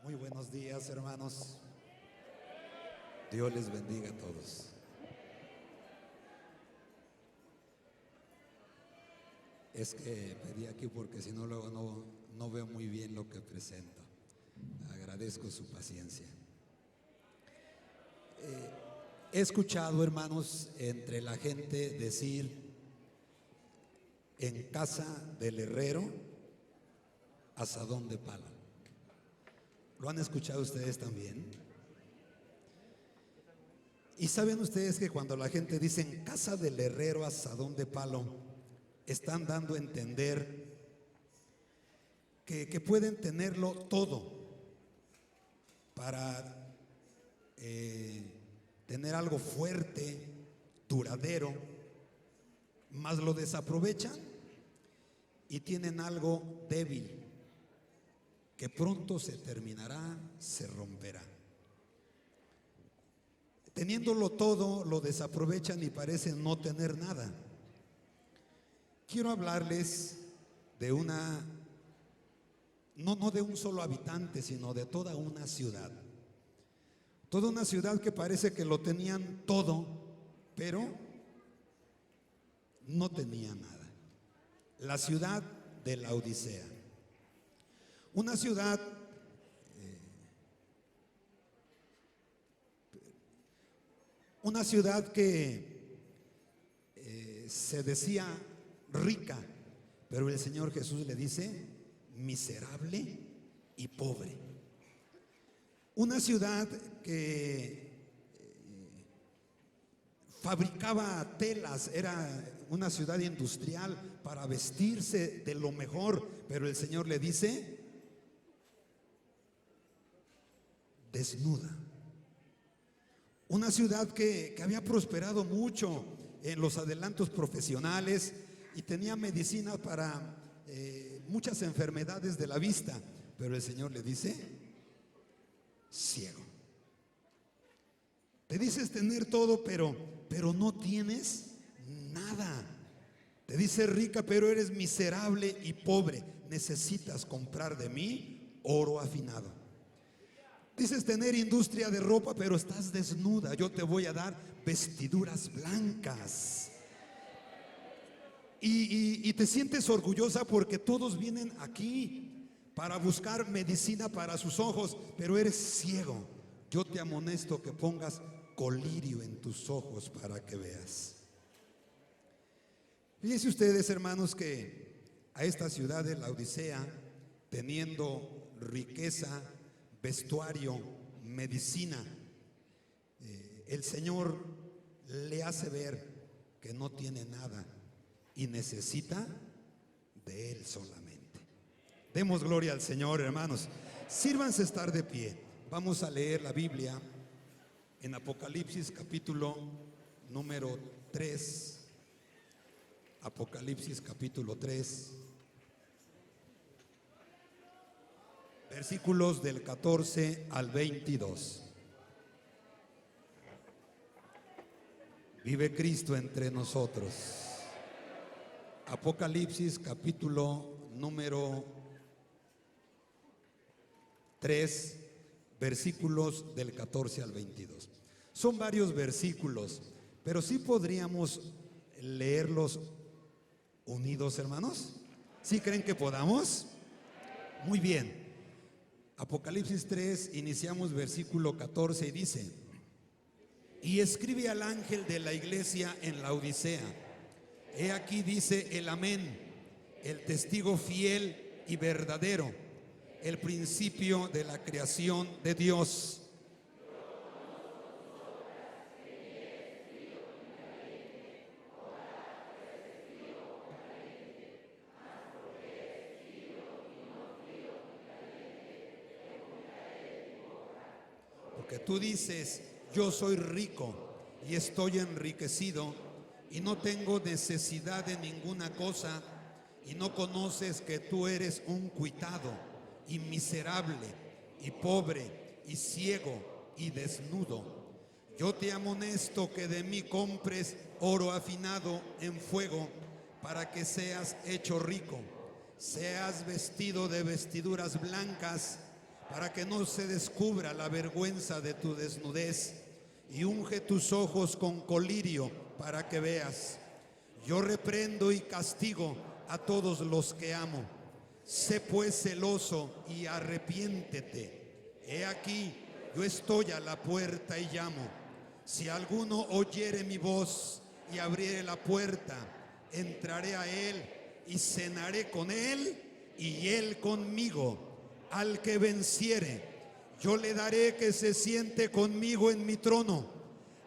Muy buenos días, hermanos. Dios les bendiga a todos. Es que pedí aquí porque si no luego no veo muy bien lo que presento. Agradezco su paciencia. He escuchado, hermanos, entre la gente decir: en casa del herrero, asadón de palo. ¿Lo han escuchado ustedes también? Y saben ustedes que cuando la gente dice en casa del herrero, asadón de palo, están dando a entender que pueden tenerlo todo para tener algo fuerte, duradero, mas lo desaprovechan y tienen algo débil que pronto se terminará, se romperá. Teniéndolo todo, lo desaprovechan y parecen no tener nada. Quiero hablarles de no de un solo habitante, sino de toda una ciudad. Toda una ciudad que parece que lo tenían todo, pero no tenía nada. La ciudad de la Odisea. Una ciudad que se decía rica, pero el Señor Jesús le dice miserable y pobre. Una ciudad que fabricaba telas, era una ciudad industrial para vestirse de lo mejor, pero el Señor le dice desnuda. Una ciudad que había prosperado mucho en los adelantos profesionales y tenía medicina para muchas enfermedades de la vista, pero el Señor le dice ciego. Te dices tener todo, pero no tienes nada. Te dices rica, pero eres miserable y pobre. Necesitas comprar de mí oro afinado. Dices tener industria de ropa, pero estás desnuda. Yo te voy a dar vestiduras blancas. Y te sientes orgullosa porque todos vienen aquí para buscar medicina para sus ojos, pero eres ciego. Yo te amonesto que pongas colirio en tus ojos para que veas. Fíjense ustedes, hermanos, que a esta ciudad de la Odisea, teniendo riqueza, vestuario, medicina, el Señor le hace ver que no tiene nada y necesita de Él solamente. Demos gloria al Señor, hermanos. Sírvanse estar de pie. Vamos a leer la Biblia en Apocalipsis capítulo número 3. Apocalipsis capítulo 3. Versículos del 14 al 22. Vive Cristo entre nosotros. Apocalipsis capítulo número 3, versículos del 14 al 22. Son varios versículos, pero sí podríamos leerlos unidos, hermanos. ¿Sí creen que podamos? Muy bien. Apocalipsis 3, iniciamos versículo 14 y dice: y escribe al ángel de la iglesia en la Odisea: he aquí, dice el Amén, el testigo fiel y verdadero, el principio de la creación de Dios. Porque tú dices: yo soy rico y estoy enriquecido y no tengo necesidad de ninguna cosa, y no conoces que tú eres un cuitado y miserable y pobre y ciego y desnudo. Yo te amonesto que de mí compres oro afinado en fuego, para que seas hecho rico, seas vestido de vestiduras blancas, para que no se descubra la vergüenza de tu desnudez, y unge tus ojos con colirio para que veas. Yo reprendo y castigo a todos los que amo. Sé pues celoso y arrepiéntete. He aquí, yo estoy a la puerta y llamo. Si alguno oyere mi voz y abriere la puerta, entraré a él y cenaré con él y él conmigo. Al que venciere, yo le daré que se siente conmigo en mi trono,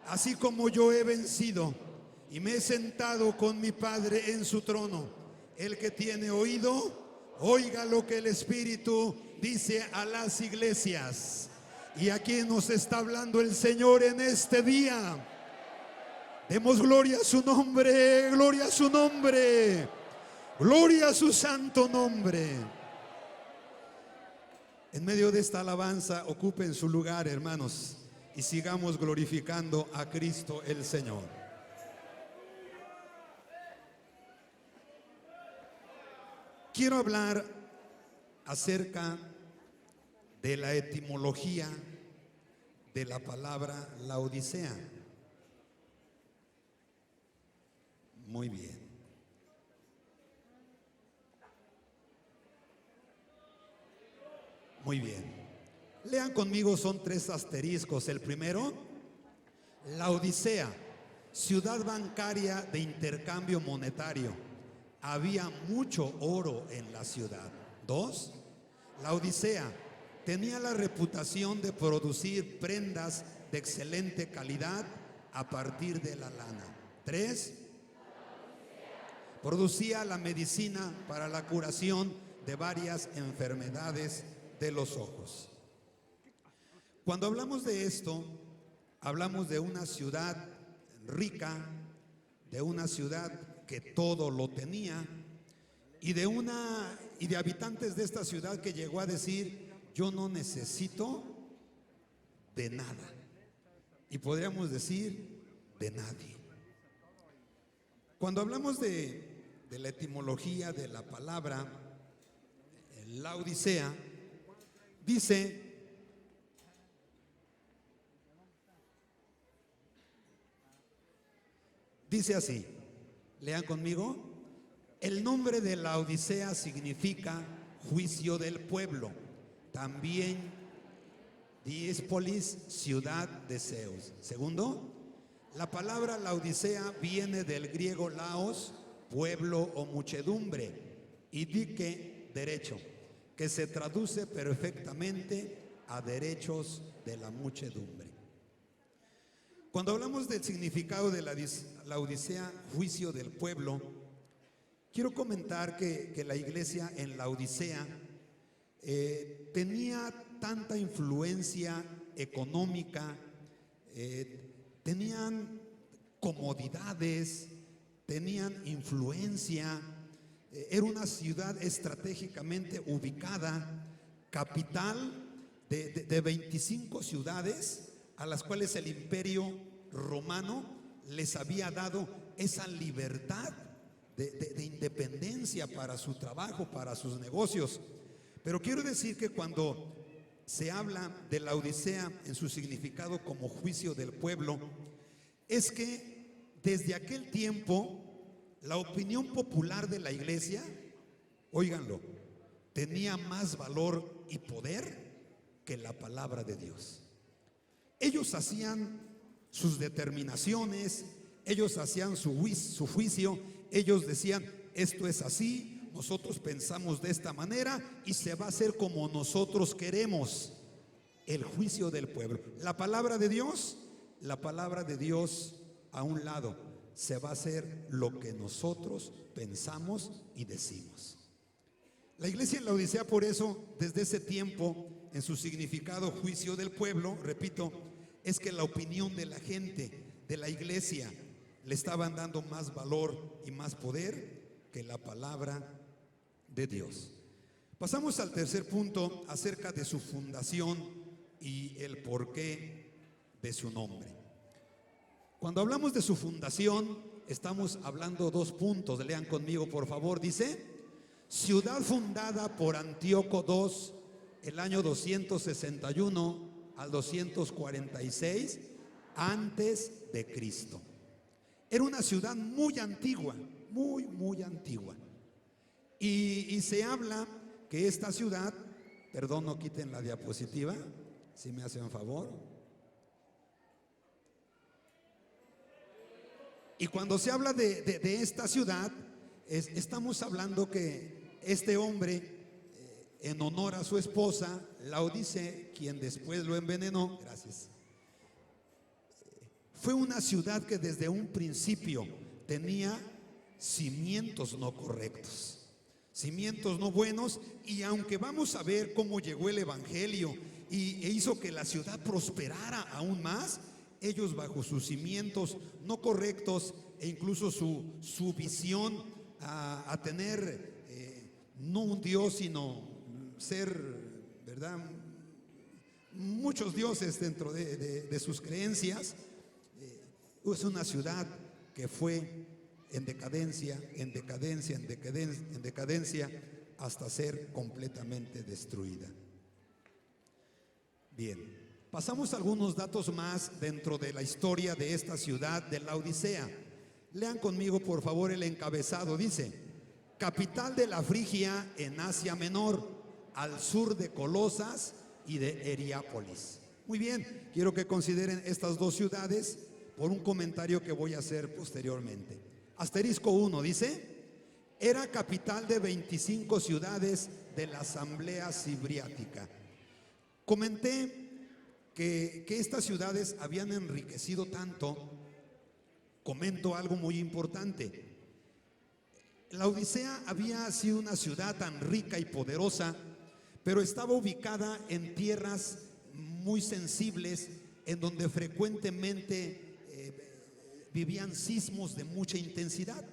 así como yo he vencido y me he sentado con mi Padre en su trono. El que tiene oído, oiga lo que el Espíritu dice a las iglesias. Y aquí nos está hablando el Señor en este día. Demos gloria a su nombre, gloria a su nombre, gloria a su santo nombre. En medio de esta alabanza, ocupen su lugar, hermanos, y sigamos glorificando a Cristo el Señor. Quiero hablar acerca de la etimología de la palabra Laodicea. Muy bien. Muy bien. Lean conmigo, son 3 asteriscos. El primero, Laodicea, ciudad bancaria de intercambio monetario. Había mucho oro en la ciudad. 2, Laodicea tenía la reputación de producir prendas de excelente calidad a partir de la lana. 3, producía la medicina para la curación de varias enfermedades de los ojos. Cuando hablamos de esto, hablamos de una ciudad rica, de una ciudad que todo lo tenía, y de habitantes de esta ciudad que llegó a decir: yo no necesito de nada, y podríamos decir de nadie. Cuando hablamos de la etimología de la palabra Laodicea, dice así, lean conmigo. El nombre de Laodicea significa juicio del pueblo, también Diéspolis, ciudad de Zeus. Segundo, la palabra Laodicea viene del griego laos, pueblo o muchedumbre, y dique, derecho, que se traduce perfectamente a derechos de la muchedumbre. Cuando hablamos del significado de la Laodicea, juicio del pueblo, quiero comentar que la iglesia en Laodicea tenía tanta influencia económica, tenían comodidades, tenían influencia. Era una ciudad estratégicamente ubicada, capital de 25 ciudades a las cuales el Imperio Romano les había dado esa libertad de independencia para su trabajo, para sus negocios. Pero quiero decir que cuando se habla de Laodicea en su significado como juicio del pueblo, es que desde aquel tiempo la opinión popular de la iglesia, óiganlo, tenía más valor y poder que la palabra de Dios. Ellos hacían sus determinaciones, ellos hacían su juicio, ellos decían: esto es así, nosotros pensamos de esta manera y se va a hacer como nosotros queremos. El juicio del pueblo. La palabra de Dios a un lado. Se va a hacer lo que nosotros pensamos y decimos. La iglesia en Laodicea, por eso, desde ese tiempo, en su significado juicio del pueblo, repito, es que la opinión de la gente, de la iglesia, le estaban dando más valor y más poder que la palabra de Dios. Pasamos al tercer punto acerca de su fundación y el porqué de su nombre. Cuando hablamos de su fundación, estamos hablando 2 puntos. Lean conmigo, por favor. Dice: ciudad fundada por Antíoco II el año 261 al 246 antes de Cristo. Era una ciudad muy antigua, muy antigua. Y se habla que esta ciudad, perdón, no quiten la diapositiva, si me hacen favor. Y cuando se habla de esta ciudad, estamos hablando que este hombre, en honor a su esposa, Laodice, quien después lo envenenó, gracias, fue una ciudad que desde un principio tenía cimientos no correctos, cimientos no buenos, y aunque vamos a ver cómo llegó el evangelio e hizo que la ciudad prosperara aún más, ellos bajo sus cimientos no correctos e incluso su visión a tener no un Dios, sino ser, ¿verdad?, muchos dioses dentro de sus creencias. Es una ciudad que fue en decadencia, en decadencia, en decadencia, en decadencia, hasta ser completamente destruida. Bien. Pasamos algunos datos más dentro de la historia de esta ciudad de Laodicea. Lean conmigo por favor el encabezado. Dice: capital de la Frigia en Asia Menor, al sur de Colosas y de Heriápolis. Muy bien, quiero que consideren estas dos ciudades por un comentario que voy a hacer posteriormente. Asterisco 1 dice: era capital de 25 ciudades de la Asamblea Cibriática. Comenté que estas ciudades habían enriquecido tanto. Comento algo muy importante. La Odisea había sido una ciudad tan rica y poderosa, pero estaba ubicada en tierras muy sensibles, en donde frecuentemente vivían sismos de mucha intensidad.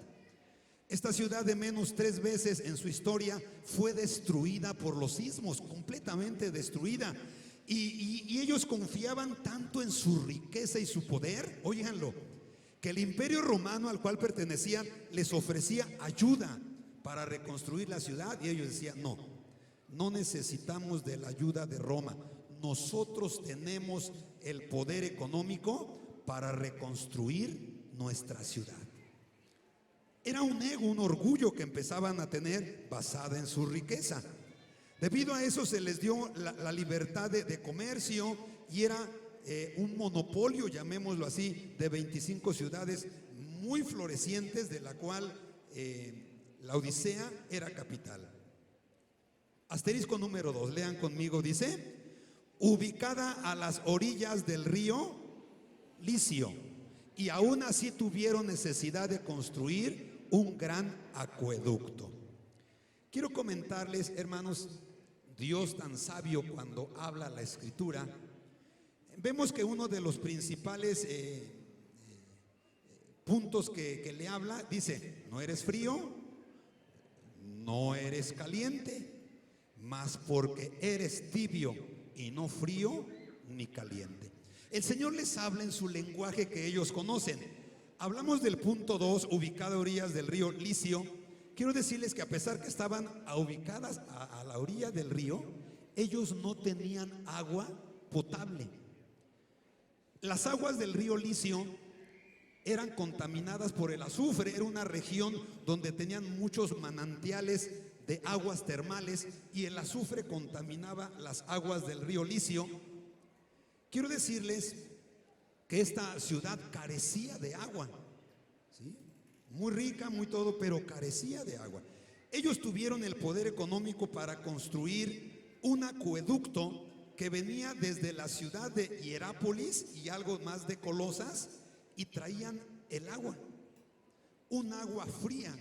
Esta ciudad, de menos 3 veces en su historia, fue destruida por los sismos, completamente destruida. Y ellos confiaban tanto en su riqueza y su poder, óiganlo, que el imperio romano al cual pertenecían les ofrecía ayuda para reconstruir la ciudad, y ellos decían: no necesitamos de la ayuda de Roma, nosotros tenemos el poder económico para reconstruir nuestra ciudad. Era un ego, un orgullo que empezaban a tener basada en su riqueza. Debido a eso se les dio la libertad de comercio, y era un monopolio, llamémoslo así, de 25 ciudades muy florecientes, de la cual la Odisea era capital. Asterisco número 2, lean conmigo, dice: ubicada a las orillas del río Licio, y aún así tuvieron necesidad de construir un gran acueducto. Quiero comentarles, hermanos, Dios tan sabio cuando habla la Escritura. Vemos que uno de los principales puntos que le habla, dice: no eres frío, no eres caliente, mas porque eres tibio y no frío ni caliente. El Señor les habla en su lenguaje que ellos conocen. Hablamos del punto 2, ubicada a orillas del río Licio. Quiero decirles que a pesar que estaban ubicadas a la orilla del río, ellos no tenían agua potable. Las aguas del río Licio eran contaminadas por el azufre. Era una región donde tenían muchos manantiales de aguas termales, y el azufre contaminaba las aguas del río Licio. Quiero decirles que esta ciudad carecía de agua, ¿sí? Muy rica, muy todo, pero carecía de agua. Ellos tuvieron el poder económico para construir un acueducto que venía desde la ciudad de Hierápolis y algo más de Colosas, y traían el agua, un agua fría.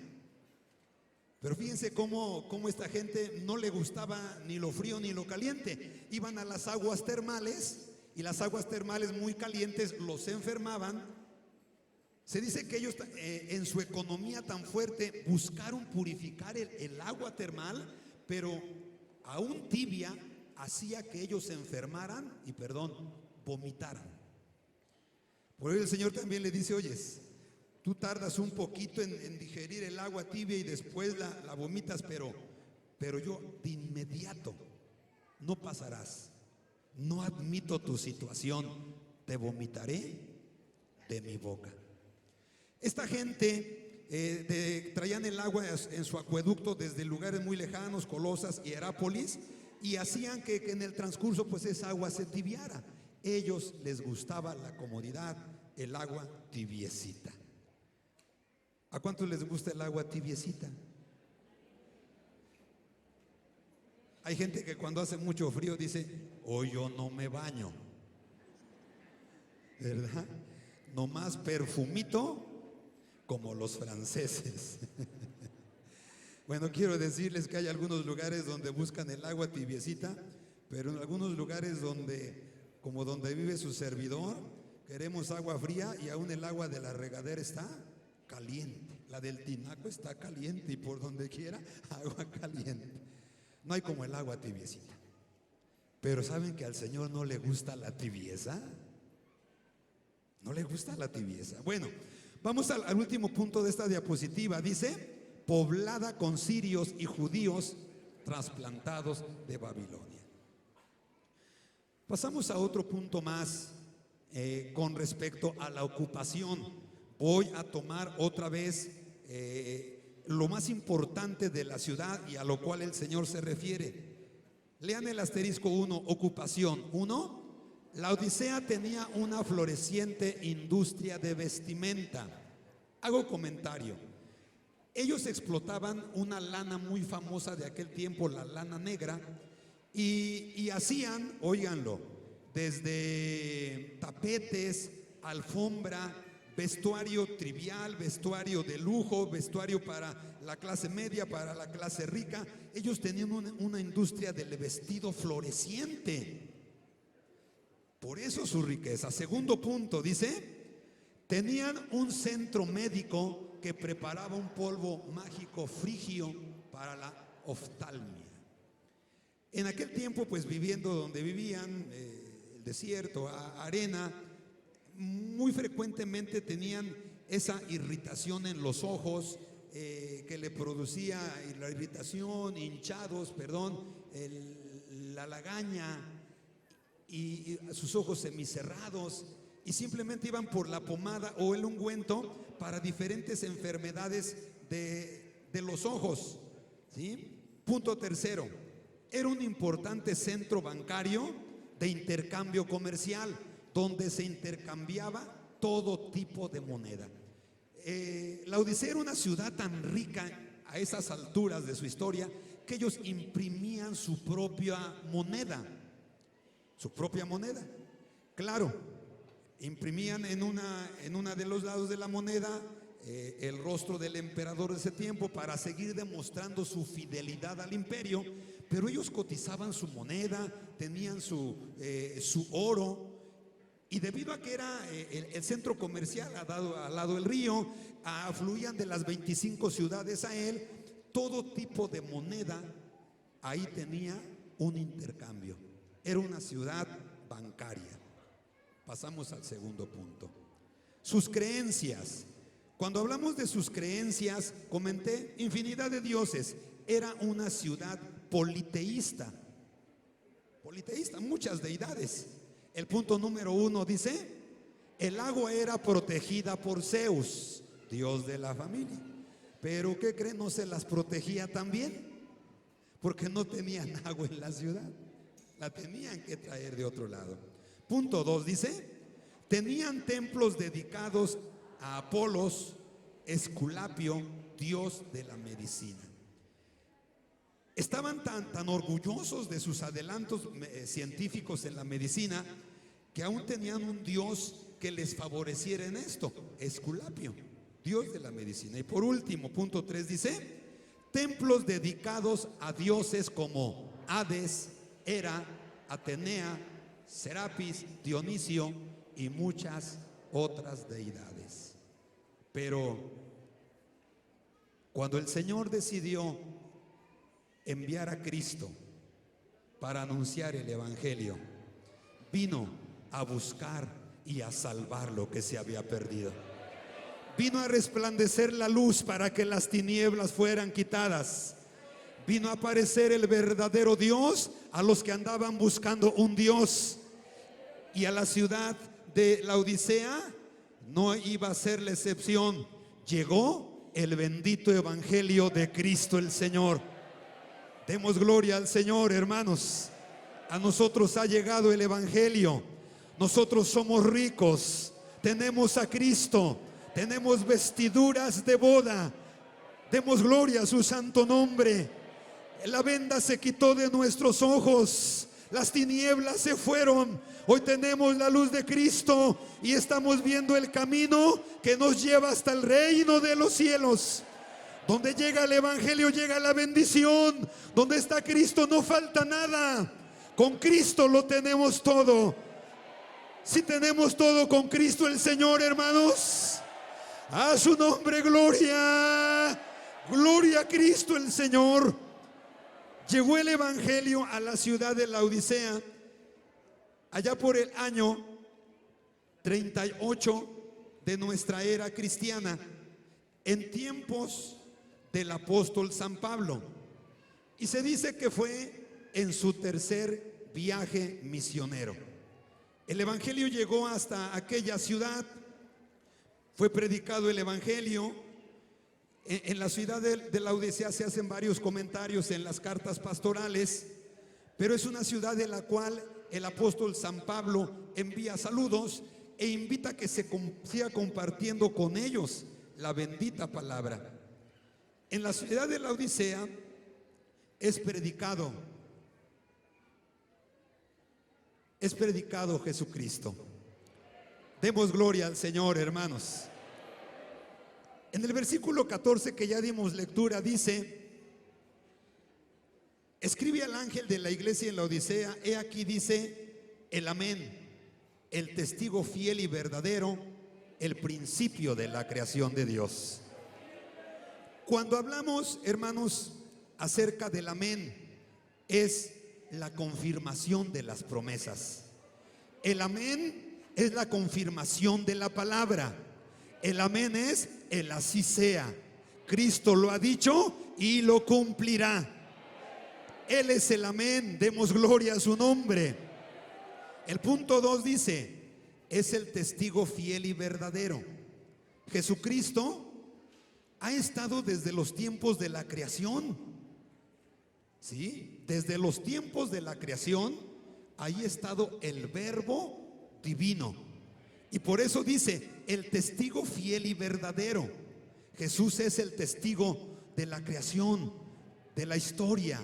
Pero fíjense cómo esta gente no le gustaba ni lo frío ni lo caliente. Iban a las aguas termales, y las aguas termales muy calientes los enfermaban. Se dice que ellos en su economía tan fuerte buscaron purificar el agua termal, pero aún tibia hacía que ellos se enfermaran y, vomitaran. Por ello el Señor también le dice: oyes, tú tardas un poquito en digerir el agua tibia y después la vomitas, pero yo de inmediato no pasarás. No admito tu situación, te vomitaré de mi boca. Esta gente traían el agua en su acueducto desde lugares muy lejanos, Colosas y Herápolis, y hacían que en el transcurso pues esa agua se tibiara. Ellos les gustaba la comodidad, el agua tibiecita. ¿A cuántos les gusta el agua tibiecita? Hay gente que cuando hace mucho frío dice, hoy yo no me baño, ¿verdad? Nomás perfumito como los franceses. Bueno, quiero decirles que hay algunos lugares donde buscan el agua tibiecita, pero en algunos lugares como donde vive su servidor, queremos agua fría y aún el agua de la regadera está caliente. La del tinaco está caliente y por donde quiera agua caliente. No hay como el agua tibiecita. Pero ¿saben que al Señor no le gusta la tibieza? No le gusta la tibieza. Bueno, vamos al último punto de esta diapositiva. Dice, poblada con sirios y judíos trasplantados de Babilonia. Pasamos a otro punto más con respecto a la ocupación. Voy a tomar otra vez lo más importante de la ciudad y a lo cual el Señor se refiere. Lean el asterisco 1, ocupación. 1. La Odisea tenía una floreciente industria de vestimenta. Hago comentario. Ellos explotaban una lana muy famosa de aquel tiempo, la lana negra, y hacían, óiganlo, desde tapetes, alfombra, vestuario trivial, vestuario de lujo, vestuario para la clase media, para la clase rica. Ellos tenían una industria del vestido floreciente. Por eso su riqueza. Segundo punto, dice, tenían un centro médico que preparaba un polvo mágico frigio para la oftalmia. En aquel tiempo, pues viviendo donde vivían, el desierto, arena, muy frecuentemente tenían esa irritación en los ojos que le producía la irritación, hinchados, la lagaña y sus ojos semicerrados, y simplemente iban por la pomada o el ungüento para diferentes enfermedades de los ojos, ¿sí? Punto tercero, era un importante centro bancario de intercambio comercial, donde se intercambiaba todo tipo de moneda. La Odisea era una ciudad tan rica a esas alturas de su historia que ellos imprimían su propia moneda. Claro, imprimían en una de los lados de la moneda el rostro del emperador de ese tiempo para seguir demostrando su fidelidad al imperio, pero ellos cotizaban su moneda, tenían su oro. Y debido a que era el centro comercial al lado del río, afluían de las 25 ciudades a él, todo tipo de moneda, ahí tenía un intercambio. Era una ciudad bancaria. Pasamos al segundo punto. Sus creencias. Cuando hablamos de sus creencias, comenté infinidad de dioses. Era una ciudad politeísta, muchas deidades. El punto número 1 dice, el agua era protegida por Zeus, dios de la familia. Pero ¿qué creen? No se las protegía también, porque no tenían agua en la ciudad. La tenían que traer de otro lado. Punto 2 dice, tenían templos dedicados a Apolos, Esculapio, dios de la medicina. Estaban tan orgullosos de sus adelantos científicos en la medicina que aún tenían un dios que les favoreciera en esto, Esculapio, dios de la medicina. Y por último, punto 3 dice, templos dedicados a dioses como Hades, Hera, Atenea, Serapis, Dionisio y muchas otras deidades. Pero cuando el Señor decidió enviar a Cristo para anunciar el evangelio, vino a buscar y a salvar lo que se había perdido. Vino a resplandecer la luz para que las tinieblas fueran quitadas. Vino a aparecer el verdadero Dios a los que andaban buscando un Dios. Y a la ciudad de Laodicea no iba a ser la excepción. Llegó el bendito evangelio de Cristo el Señor. Demos gloria al Señor, hermanos. A nosotros ha llegado el evangelio. Nosotros somos ricos. Tenemos a Cristo. Tenemos vestiduras de boda. Demos gloria a su santo nombre. La venda se quitó de nuestros ojos. Las tinieblas se fueron. Hoy tenemos la luz de Cristo y estamos viendo el camino que nos lleva hasta el reino de los cielos. Donde llega el evangelio, llega la bendición. Donde está Cristo no falta nada. Con Cristo lo tenemos todo. Si tenemos todo con Cristo el Señor, hermanos, a su nombre gloria. Gloria a Cristo el Señor. Llegó el evangelio a la ciudad de Laodicea allá por el año 38 de nuestra era cristiana, en tiempos del apóstol San Pablo. Y se dice que fue en su tercer viaje misionero. El evangelio llegó hasta aquella ciudad. Fue predicado el evangelio. En la ciudad de Laodicea se hacen varios comentarios en las cartas pastorales, pero es una ciudad de la cual el apóstol San Pablo envía saludos e invita a que se siga compartiendo con ellos la bendita palabra. En la ciudad de Laodicea es predicado Jesucristo. Demos gloria al Señor, hermanos. En el versículo 14 que ya dimos lectura dice: escribe al ángel de la iglesia en Laodicea, he aquí dice el amén, el testigo fiel y verdadero, el principio de la creación de Dios. Cuando hablamos, hermanos, acerca del amén, es la confirmación de las promesas. El amén es la confirmación de la palabra. El amén es el así sea. Cristo lo ha dicho y lo cumplirá. Él es el amén. Demos gloria a su nombre. El punto 2 dice: es el testigo fiel y verdadero. Jesucristo ha estado desde los tiempos de la creación. ¿Sí? Desde los tiempos de la creación, ahí ha estado el Verbo divino. Y por eso dice, el testigo fiel y verdadero. Jesús es el testigo de la creación, de la historia,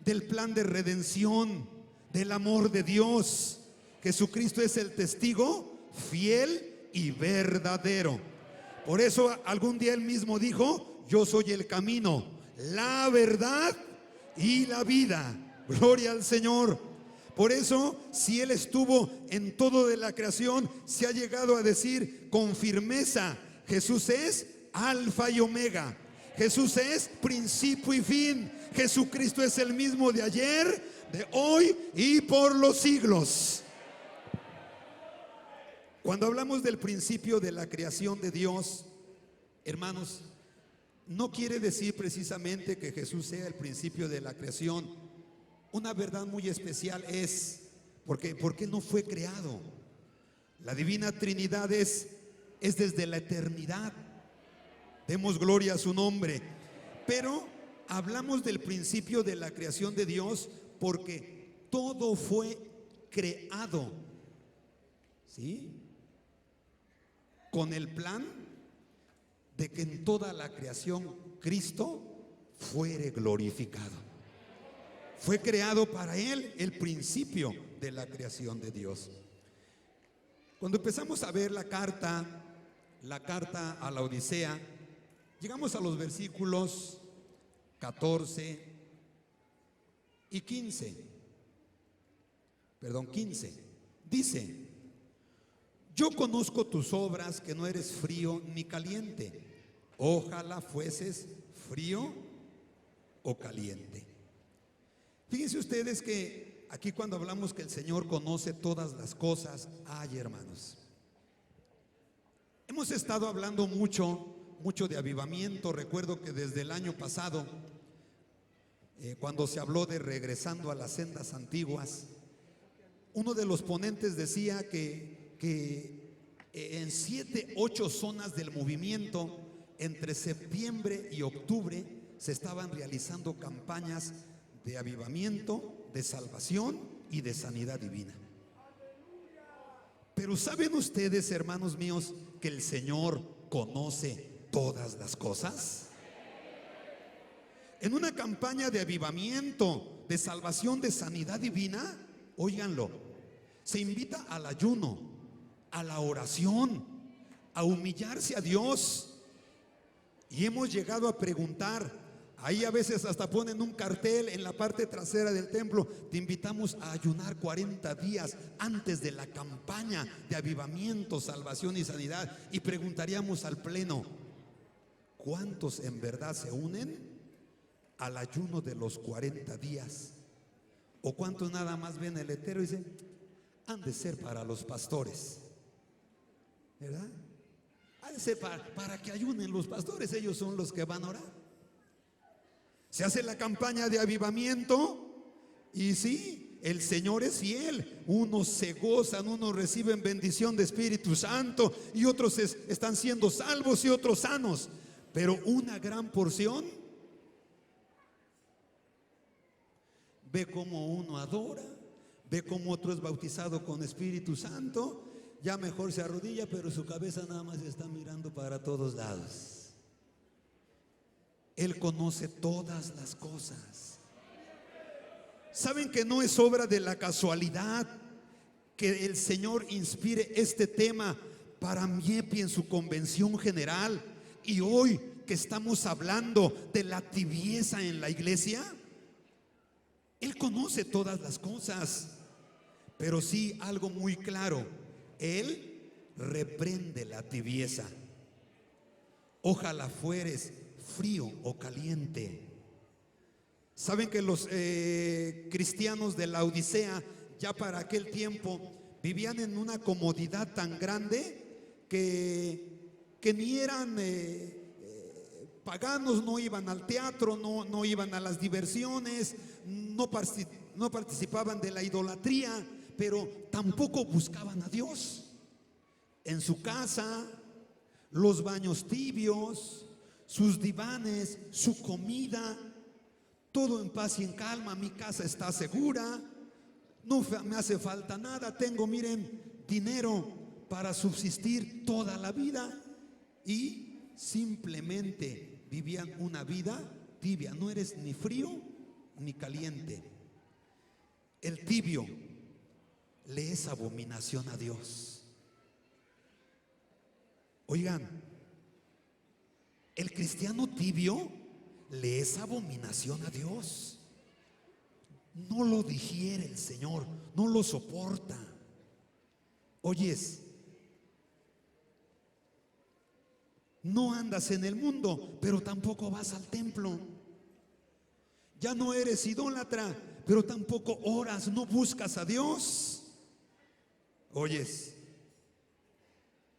del plan de redención, del amor de Dios. Jesucristo es el testigo fiel y verdadero. Por eso algún día él mismo dijo: yo soy el camino, la verdad y la vida. Gloria al Señor. Por eso, si Él estuvo en todo de la creación, se ha llegado a decir con firmeza: Jesús es Alfa y Omega. Jesús es principio y fin. Jesucristo es el mismo de ayer, de hoy y por los siglos. Cuando hablamos del principio de la creación de Dios, hermanos, no quiere decir precisamente que Jesús sea el principio de la creación. Una verdad muy especial es, ¿por qué no fue creado? La Divina Trinidad es desde la eternidad. Demos gloria a su nombre. Pero hablamos del principio de la creación de Dios porque todo fue creado, ¿sí? Con el plan de que en toda la creación Cristo fuere glorificado. Fue creado para Él el principio de la creación de Dios. Cuando empezamos a ver la carta a la Odisea, llegamos a los versículos 14 y 15. 15. Dice: yo conozco tus obras, que no eres frío ni caliente. Ojalá fueses frío o caliente. Fíjense ustedes que aquí cuando hablamos que el Señor conoce todas las cosas, ay, hermanos, hemos estado hablando mucho de avivamiento. Recuerdo que desde el año pasado cuando se habló de regresando a las sendas antiguas, uno de los ponentes decía que en 7, 8 zonas del movimiento, entre septiembre y octubre, se estaban realizando campañas de avivamiento, de salvación y de sanidad divina. Pero ¿saben ustedes, hermanos míos, que el Señor conoce todas las cosas? En una campaña de avivamiento, de salvación, de sanidad divina, óiganlo, se invita al ayuno, a la oración, a humillarse a Dios. Y hemos llegado a preguntar, ahí a veces hasta ponen un cartel en la parte trasera del templo: te invitamos a ayunar 40 días antes de la campaña de avivamiento, salvación y sanidad. Y preguntaríamos al pleno: ¿cuántos en verdad se unen al ayuno de los 40 días? ¿O cuántos nada más ven el letrero y dicen: han de ser para los pastores, ¿verdad? Ha de ser para que ayunen los pastores, ellos son los que van a orar. Se hace la campaña de avivamiento y sí, el Señor es fiel. Unos se gozan, unos reciben bendición de Espíritu Santo y otros están siendo salvos y otros sanos. Pero una gran porción ve cómo uno adora, ve cómo otro es bautizado con Espíritu Santo. Ya mejor se arrodilla, pero su cabeza nada más está mirando para todos lados. Él conoce todas las cosas. ¿Saben que no es obra de la casualidad que el Señor inspire este tema para MIEPI en su convención general? Y hoy que estamos hablando de la tibieza en la iglesia, Él conoce todas las cosas. Pero sí, algo muy claro: Él reprende la tibieza. Ojalá fueres frío o caliente. Saben que los cristianos de la Odisea, ya para aquel tiempo, vivían en una comodidad tan grande que ni eran paganos, no iban al teatro, no iban a las diversiones, no participaban de la idolatría, pero tampoco buscaban a Dios. En su casa, los baños tibios, sus divanes, su comida, todo en paz y en calma. Mi casa está segura, no me hace falta nada, tengo, miren, dinero para subsistir toda la vida. Y simplemente vivían una vida tibia. No eres ni frío ni caliente. El tibio le es abominación a Dios. Oigan, el cristiano tibio le es abominación a Dios. No lo digiere el Señor, no lo soporta. Oyes, no andas en el mundo, pero tampoco vas al templo. Ya no eres idólatra, pero tampoco oras, no buscas a Dios. Oyes,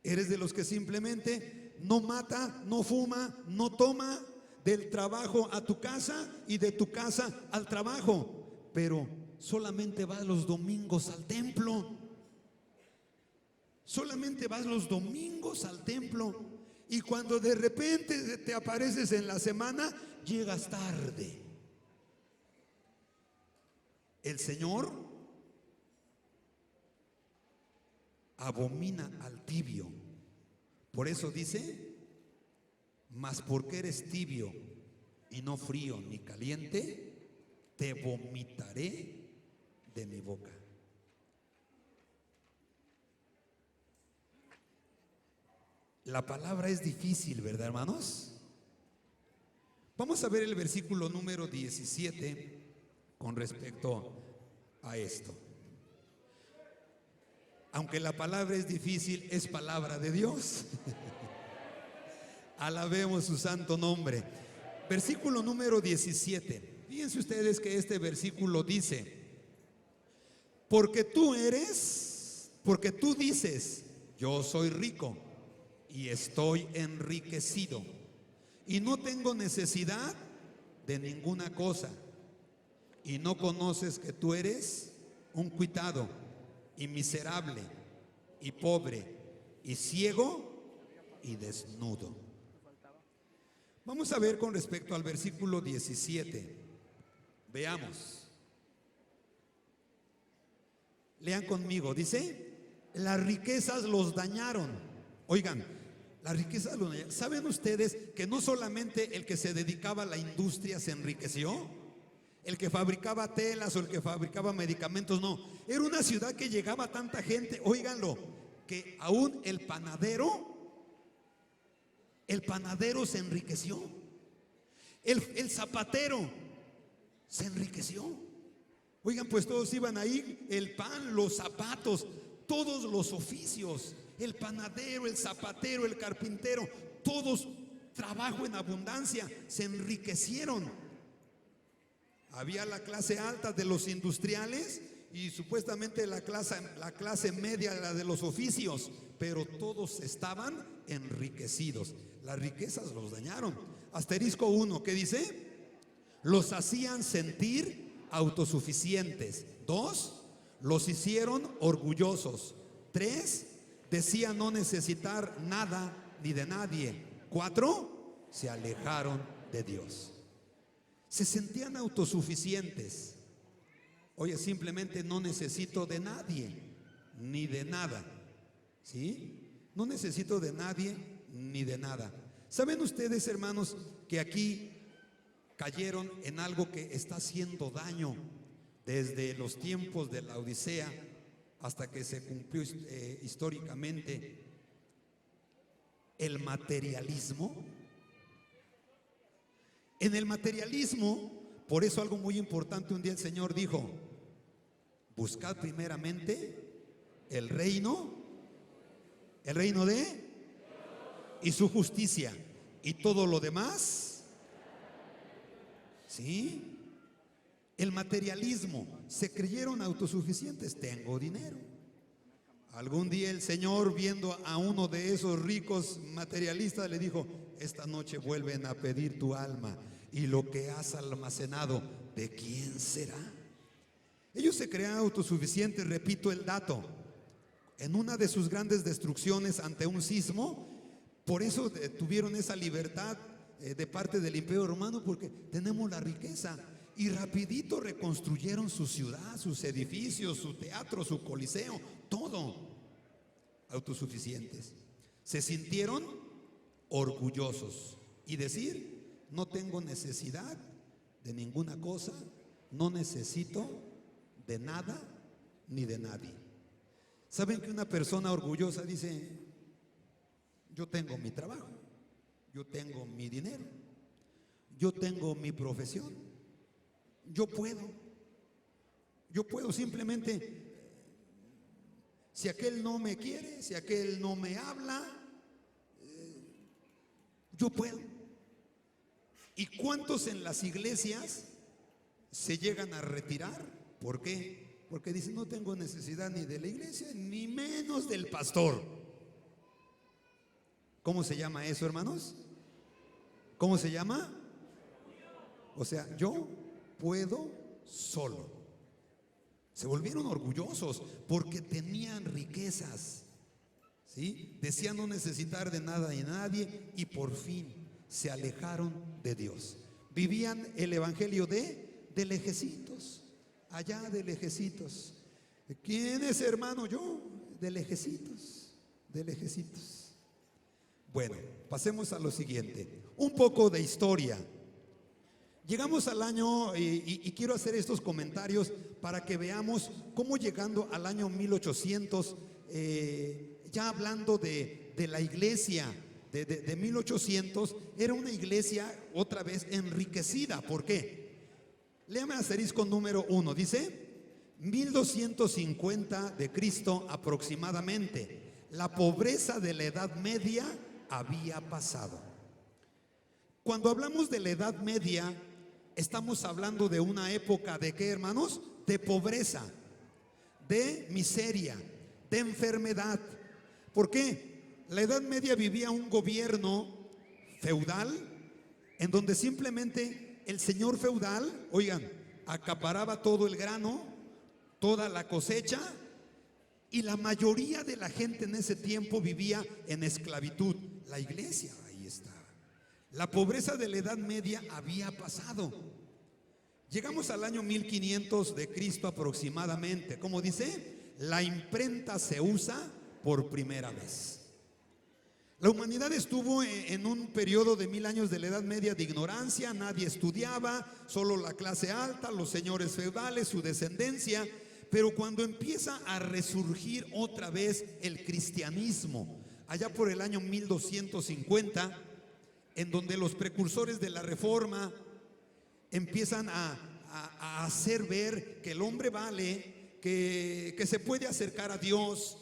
eres de los que simplemente no mata, no fuma, no toma, del trabajo a tu casa y de tu casa al trabajo, pero solamente vas los domingos al templo. Solamente vas los domingos al templo, y cuando de repente te apareces en la semana, llegas tarde. El Señor abomina al tibio. Por eso dice: mas porque eres tibio y no frío ni caliente, te vomitaré de mi boca. La palabra es difícil, ¿verdad, hermanos? Vamos a ver el versículo número 17 con respecto a esto. Aunque la palabra es difícil, es palabra de Dios. Alabemos su santo nombre. Versículo número 17. Fíjense ustedes que este versículo dice: porque tú dices, yo soy rico y estoy enriquecido y no tengo necesidad de ninguna cosa, y no conoces que tú eres un cuitado y miserable y pobre y ciego y desnudo. Vamos a ver con respecto al versículo 17. Veamos. Lean conmigo. Dice: las riquezas los dañaron. Oigan, las riquezas los dañaron. ¿Saben ustedes que no solamente el que se dedicaba a la industria se enriqueció? El que fabricaba telas o el que fabricaba medicamentos, no. Era una ciudad que llegaba tanta gente, óiganlo, que aún el panadero se enriqueció. El zapatero se enriqueció. Oigan, pues todos iban ahí, el pan, los zapatos, todos los oficios, el panadero, el zapatero, el carpintero, todos trabajo en abundancia, se enriquecieron. Había la clase alta de los industriales y supuestamente la clase media, la de los oficios, pero todos estaban enriquecidos. Las riquezas los dañaron. Asterisco 1, ¿qué dice? Los hacían sentir autosuficientes. 2, los hicieron orgullosos. 3, decían no necesitar nada ni de nadie. 4, se alejaron de Dios. Se sentían autosuficientes. Oye, simplemente no necesito de nadie ni de nada. ¿Sí? No necesito de nadie ni de nada. ¿Saben ustedes, hermanos, que aquí cayeron en algo que está haciendo daño desde los tiempos de la Odisea hasta que se cumplió históricamente? El materialismo. En el materialismo, por eso algo muy importante, un día el Señor dijo: buscad primeramente el reino de y su justicia, y todo lo demás. ¿Sí? El materialismo, se creyeron autosuficientes. Tengo dinero. Algún día el Señor, viendo a uno de esos ricos materialistas, le dijo: esta noche vuelven a pedir tu alma, y lo que has almacenado, ¿de quién será? Ellos se creían autosuficientes. Repito el dato: en una de sus grandes destrucciones ante un sismo, por eso tuvieron esa libertad de parte del Imperio Romano, porque tenemos la riqueza, y rapidito reconstruyeron su ciudad, sus edificios, su teatro, su coliseo, todo. Autosuficientes. Se sintieron orgullosos y decir: no tengo necesidad de ninguna cosa, no necesito de nada ni de nadie. ¿Saben que una persona orgullosa dice: yo tengo mi trabajo, yo tengo mi dinero, yo tengo mi profesión, yo puedo simplemente, si aquel no me quiere, si aquel no me habla, yo puedo. ¿Y cuántos en las iglesias se llegan a retirar? ¿Por qué? Porque dicen: no tengo necesidad ni de la iglesia, ni menos del pastor. ¿Cómo se llama eso, hermanos? ¿Cómo se llama? O sea, yo puedo solo. Se volvieron orgullosos porque tenían riquezas, ¿sí? Decían no necesitar de nada y nadie, y por fin se alejaron de Dios. Vivían el evangelio de lejecitos, allá de lejecitos. ¿Quién es, hermano? Yo, de lejecitos, de lejecitos. Bueno, pasemos a lo siguiente, un poco de historia. Llegamos al año, y quiero hacer estos comentarios para que veamos cómo, llegando al año 1800, ya hablando de la iglesia de 1800, era una iglesia otra vez enriquecida. ¿Por qué? Léame asterisco número 1, dice 1250 de Cristo aproximadamente. La pobreza de la Edad Media había pasado. Cuando hablamos de la Edad Media, estamos hablando de una época de ¿qué, hermanos? De pobreza, de miseria, de enfermedad. ¿Por qué? La Edad Media vivía un gobierno feudal en donde simplemente el señor feudal, oigan, acaparaba todo el grano, toda la cosecha, y la mayoría de la gente en ese tiempo vivía en esclavitud. La iglesia ahí estaba. La pobreza de la Edad Media había pasado. Llegamos al año 1500 de Cristo aproximadamente. Como dice, la imprenta se usa por primera vez. La humanidad estuvo en un periodo de 1000 años de la Edad Media de ignorancia. Nadie estudiaba, solo la clase alta, los señores feudales, su descendencia. Pero cuando empieza a resurgir otra vez el cristianismo, allá por el año 1250, en donde los precursores de la Reforma empiezan a hacer ver que el hombre vale, que se puede acercar a Dios,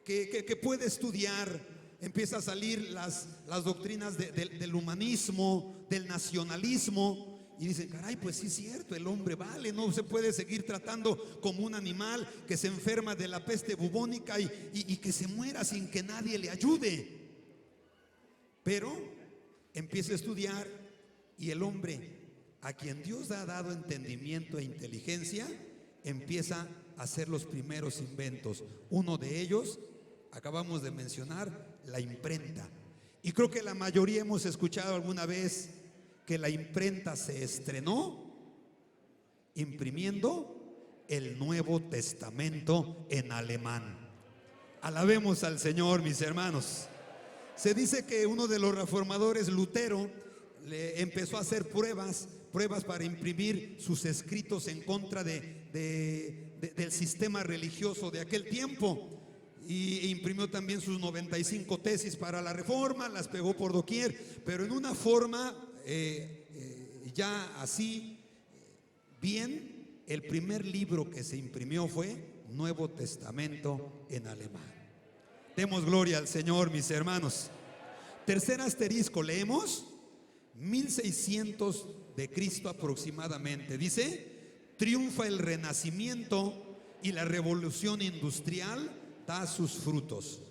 que puede estudiar. Empieza a salir las doctrinas del humanismo, del nacionalismo, y dicen, caray, pues sí es cierto, el hombre vale, no se puede seguir tratando como un animal que se enferma de la peste bubónica y que se muera sin que nadie le ayude. Pero empieza a estudiar, y el hombre, a quien Dios ha dado entendimiento e inteligencia, empieza a hacer los primeros inventos. Uno de ellos, acabamos de mencionar, la imprenta. Y creo que la mayoría hemos escuchado alguna vez que la imprenta se estrenó imprimiendo el Nuevo Testamento en alemán. Alabemos al Señor, mis hermanos. Se dice que uno de los reformadores, Lutero, le empezó a hacer pruebas para imprimir sus escritos en contra del sistema religioso de aquel tiempo. Y imprimió también sus 95 tesis para la Reforma, las pegó por doquier, pero en una forma ya así bien. El primer libro que se imprimió fue Nuevo Testamento en alemán. Demos gloria al Señor, mis hermanos. Tercer asterisco, leemos 1600 de Cristo aproximadamente. Dice, triunfa el Renacimiento y la revolución industrial da sus frutos.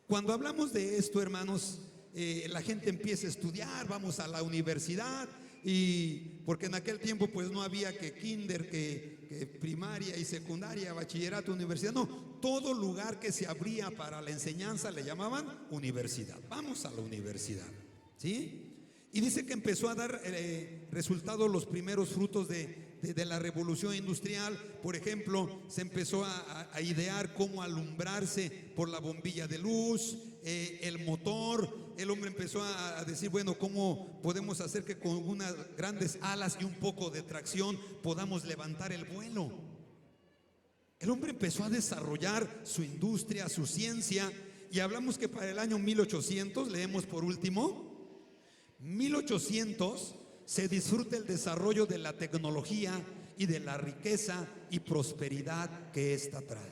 Cuando hablamos de esto, hermanos, la gente empieza a estudiar, vamos a la universidad, y porque en aquel tiempo pues no había que kinder, que primaria y secundaria, bachillerato, universidad, no, todo lugar que se abría para la enseñanza le llamaban universidad. Vamos a la universidad, ¿sí? Y dice que empezó a dar resultados los primeros frutos de la revolución industrial. Por ejemplo, se empezó a idear cómo alumbrarse por la bombilla de luz, el motor. El hombre empezó a decir, bueno, ¿cómo podemos hacer que con unas grandes alas y un poco de tracción podamos levantar el vuelo? El hombre empezó a desarrollar su industria, su ciencia, y hablamos que para el año 1800, leemos por último, 1800 se disfruta el desarrollo de la tecnología y de la riqueza y prosperidad que ésta trae.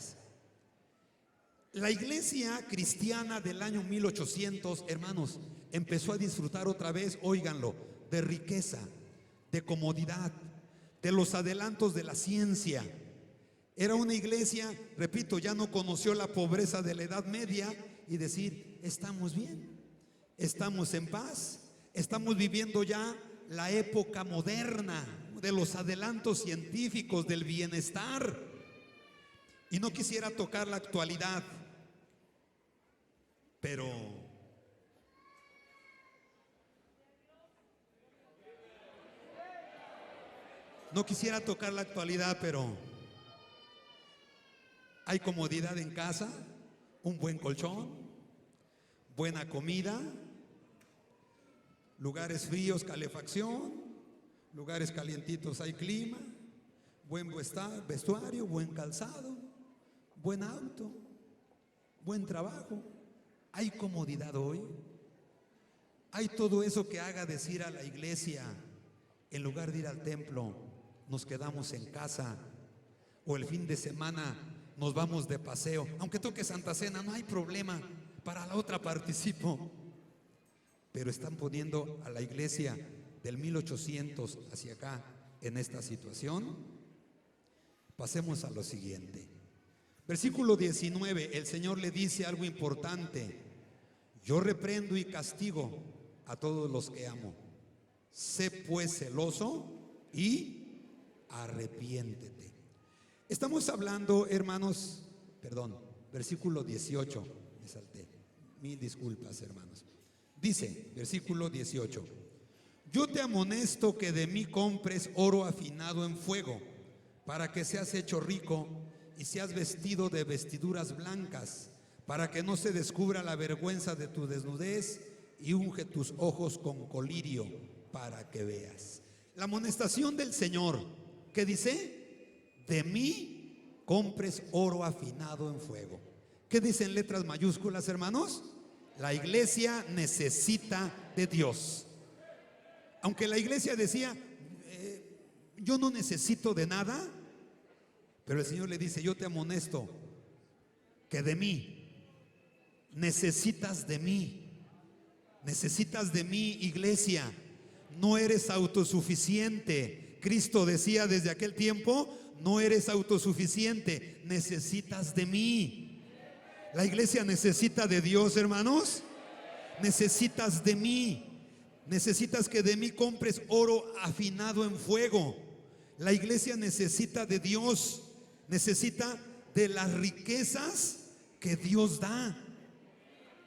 La iglesia cristiana del año 1800, hermanos, empezó a disfrutar otra vez, óiganlo, de riqueza, de comodidad, de los adelantos de la ciencia. Era una iglesia, repito, ya no conoció la pobreza de la Edad Media y decir, estamos bien, estamos en paz, estamos viviendo ya la época moderna de los adelantos científicos, del bienestar. Y no quisiera tocar la actualidad, pero hay comodidad en casa, un buen colchón, buena comida, lugares fríos, calefacción, lugares calientitos, hay clima, buen vestuario, buen calzado, buen auto, buen trabajo. Hay comodidad hoy. Hay todo eso que haga decir a la iglesia, en lugar de ir al templo, nos quedamos en casa, o el fin de semana nos vamos de paseo. Aunque toque Santa Cena, no hay problema, para la otra participo. Pero están poniendo a la iglesia del 1800 hacia acá en esta situación. Pasemos a lo siguiente. Versículo 19, el Señor le dice algo importante: yo reprendo y castigo a todos los que amo. Sé pues celoso y arrepiéntete. Estamos hablando, hermanos, versículo 18, me salté, mil disculpas, hermanos. Dice, versículo 18: yo te amonesto que de mí compres oro afinado en fuego, para que seas hecho rico y seas vestido de vestiduras blancas, para que no se descubra la vergüenza de tu desnudez, y unge tus ojos con colirio para que veas. La amonestación del Señor, ¿qué dice? De mí compres oro afinado en fuego. ¿Qué dice en letras mayúsculas, hermanos? La iglesia necesita de Dios. Aunque la iglesia decía, yo no necesito de nada, pero el Señor le dice, yo te amonesto que de mí, necesitas de mí. Necesitas de mí, iglesia. No eres autosuficiente. Cristo decía desde aquel tiempo, no eres autosuficiente, necesitas de mí. La iglesia necesita de Dios, hermanos. Necesitas de mí. Necesitas que de mí compres oro afinado en fuego. La iglesia necesita de Dios. Necesita de las riquezas que Dios da.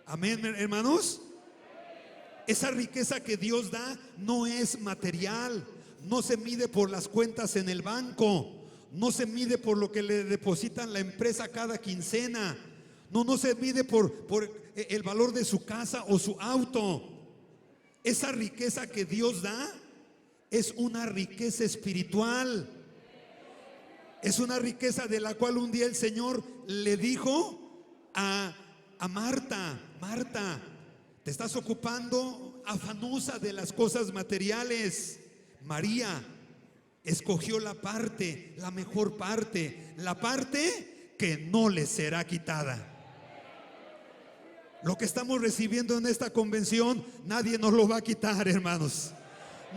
Amén, hermanos. Esa riqueza que Dios da no es material, no se mide por las cuentas en el banco, no se mide por lo que le depositan la empresa cada quincena, no se mide por el valor de su casa o su auto. Esa riqueza que Dios da es una riqueza espiritual. Es una riqueza de la cual un día el Señor le dijo a Marta: Marta, te estás ocupando afanosa de las cosas materiales. María escogió la mejor parte, la parte que no le será quitada. Lo que estamos recibiendo en esta convención, nadie nos lo va a quitar, hermanos.